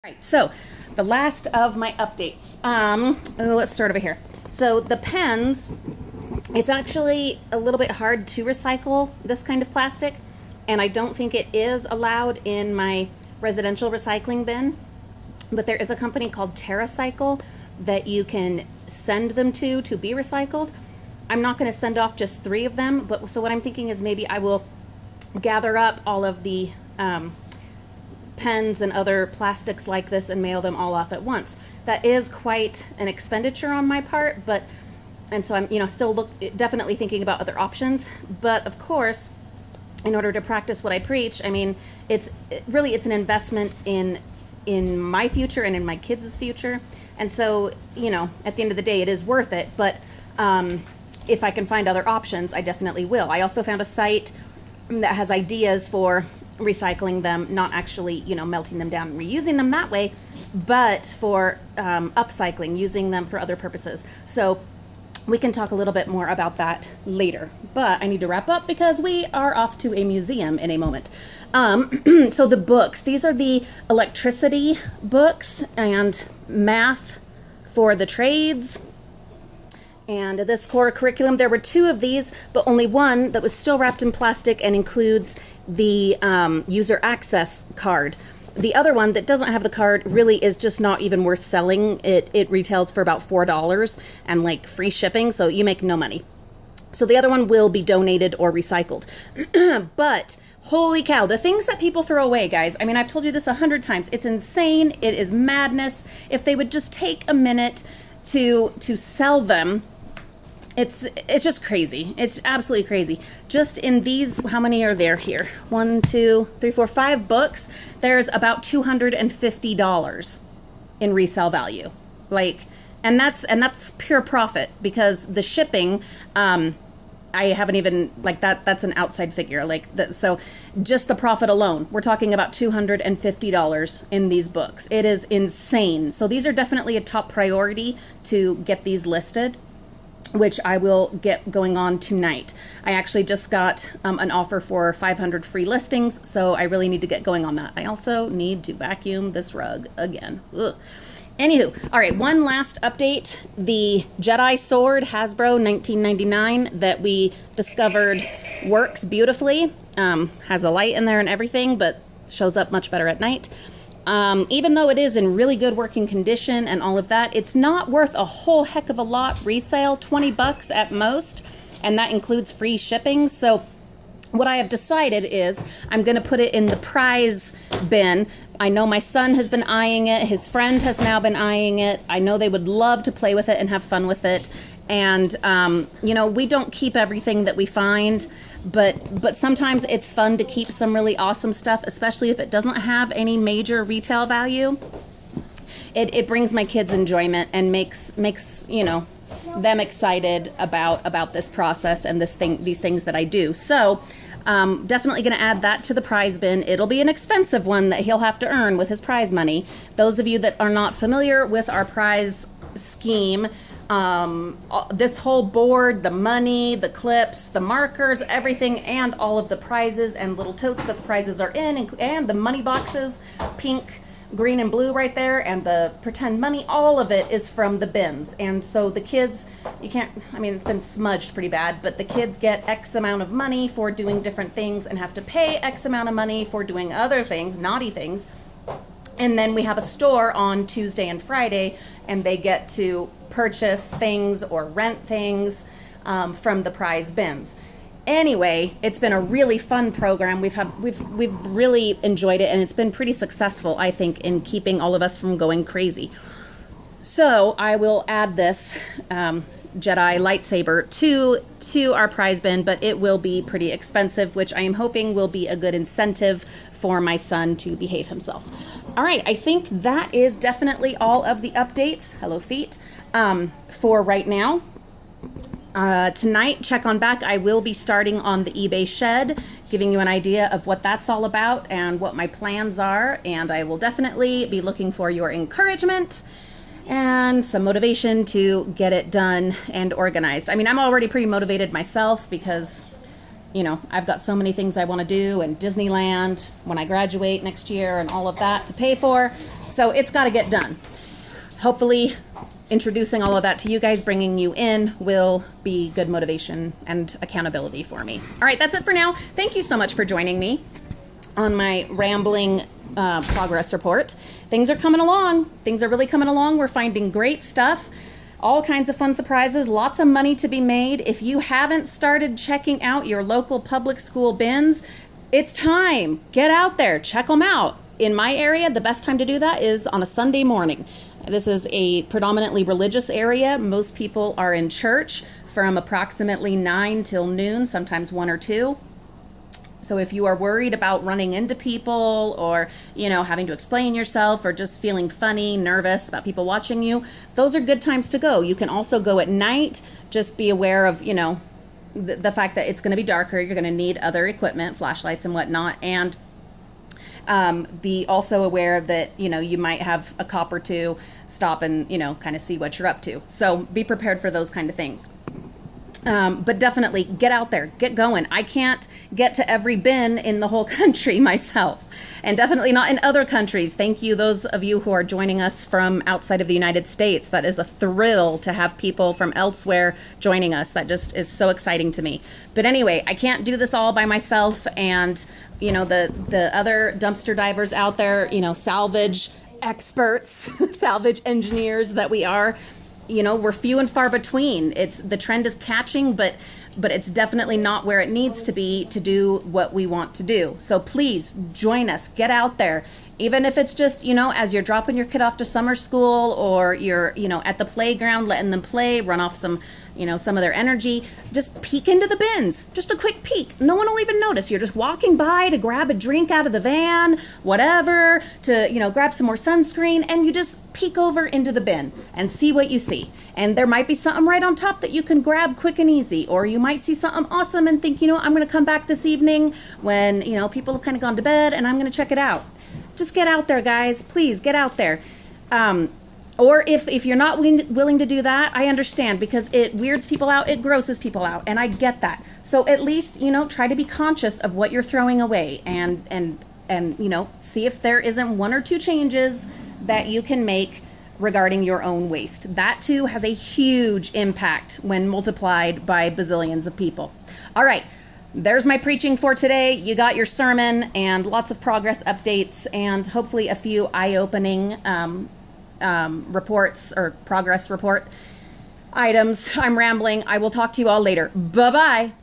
Right, so the last of my updates. Let's start over here. So the pens, it's actually a little bit hard to recycle this kind of plastic, and I don't think it is allowed in my residential recycling bin, but there is a company called TerraCycle that you can send them to be recycled. I'm not going to send off just 3 of them, but so what I'm thinking is maybe I will gather up all of the pens and other plastics like this and mail them all off at once. That is quite an expenditure on my part, and so I'm still definitely thinking about other options. But of course, in order to practice what I preach, I mean, it's an investment in my future and in my kids' future. And so, at the end of the day, it is worth it. But if I can find other options, I definitely will. I also found a site that has ideas for recycling them, not actually, melting them down and reusing them that way, but for upcycling, using them for other purposes. So we can talk a little bit more about that later. But I need to wrap up because we are off to a museum in a moment. So the books, these are the electricity books and math for the trades. And this core curriculum, there were 2 of these, but only one that was still wrapped in plastic and includes the user access card. The other one that doesn't have the card really is just not even worth selling. It retails for about $4 and like free shipping, so you make no money. So the other one will be donated or recycled. But holy cow, the things that people throw away, guys. I mean, I've told you this 100 times. It's insane. It is madness. If they would just take a minute to sell them, it's just crazy. It's absolutely crazy. Just in these, how many are there here? 1, 2, 3, 4, 5 books. There's about $250 in resale value. And that's pure profit, because the shipping, I haven't even, that's an outside figure. So just the profit alone, we're talking about $250 in these books. It is insane. So these are definitely a top priority to get these listed, which I will get going on tonight. I actually just got an offer for 500 free listings, so I really need to get going on that. I also need to vacuum this rug again. Ugh. Anywho, all right, one last update. The Jedi Sword, Hasbro 1999, that we discovered works beautifully. Has a light in there and everything, but shows up much better at night. Even though it is in really good working condition and all of that, it's not worth a whole heck of a lot resale, 20 bucks at most, and that includes free shipping. So what I have decided is I'm going to put it in the prize bin. I know my son has been eyeing it. His friend has now been eyeing it. I know they would love to play with it and have fun with it. And, we don't keep everything that we find, but sometimes it's fun to keep some really awesome stuff, especially if it doesn't have any major retail value. It brings my kids enjoyment and makes them excited about this process and these things that I do. So definitely going to add that to the prize bin. It'll be an expensive one that he'll have to earn with his prize money. Those of you that are not familiar with our prize scheme, this whole board, the money, the clips, the markers, everything, and all of the prizes and little totes that the prizes are in, and the money boxes, pink, green, and blue right there, and the pretend money, all of it is from the bins. And so the kids, it's been smudged pretty bad, but the kids get X amount of money for doing different things and have to pay X amount of money for doing other things, naughty things. And then we have a store on Tuesday and Friday, and they get to purchase things or rent things from the prize bins. Anyway, it's been a really fun program. We've really enjoyed it, and it's been pretty successful, I think, in keeping all of us from going crazy. So I will add this Jedi lightsaber to our prize bin, but it will be pretty expensive, which I am hoping will be a good incentive for my son to behave himself. All right, I think that is definitely all of the updates. Hello, feet. For right now. Tonight, check on back. I will be starting on the eBay shed, giving you an idea of what that's all about and what my plans are. And I will definitely be looking for your encouragement and some motivation to get it done and organized. I mean, I'm already pretty motivated myself because I've got so many things I want to do, and Disneyland when I graduate next year and all of that to pay for. So it's got to get done. Hopefully introducing all of that to you guys, bringing you in, will be good motivation and accountability for me. All right, that's it for now. Thank you so much for joining me on my rambling progress report. Things are coming along. Things are really coming along. We're finding great stuff. All kinds of fun surprises, lots of money to be made. If you haven't started checking out your local public school bins, it's time. Get out there, check them out. In my area, the best time to do that is on a Sunday morning. This is a predominantly religious area. Most people are in church from approximately 9 till noon, sometimes 1 or 2. So if you are worried about running into people or, having to explain yourself or just feeling funny, nervous about people watching you, those are good times to go. You can also go at night. Just be aware of, the fact that it's going to be darker. You're going to need other equipment, flashlights and whatnot. And be also aware that, you might have a cop or two stop and, kind of see what you're up to. So be prepared for those kind of things. But definitely get out there, get going. I can't get to every bin in the whole country myself, and definitely not in other countries. Thank you, those of you who are joining us from outside of the United States. That is a thrill to have people from elsewhere joining us. That just is so exciting to me. But anyway, I can't do this all by myself, and the other dumpster divers out there, salvage experts, salvage engineers that we are, we're few and far between. The trend is catching, but it's definitely not where it needs to be to do what we want to do. So please join us, get out there. Even if it's just, as you're dropping your kid off to summer school, or you're, at the playground, letting them play, run off some of their energy, just peek into the bins. Just a quick peek. No one will even notice. You're just walking by to grab a drink out of the van, whatever, to, grab some more sunscreen, and you just peek over into the bin and see what you see. And there might be something right on top that you can grab quick and easy, or you might see something awesome and think, I'm going to come back this evening when, people have kind of gone to bed, and I'm going to check it out. Just get out there, guys. Please get out there. Or if you're not willing to do that, I understand, because it weirds people out, it grosses people out, and I get that. So at least, try to be conscious of what you're throwing away, and see if there isn't 1 or 2 changes that you can make regarding your own waste. That too has a huge impact when multiplied by bazillions of people. All right. There's my preaching for today. You got your sermon and lots of progress updates, and hopefully a few eye-opening reports or progress report items. I'm rambling. I will talk to you all later. Bye-bye.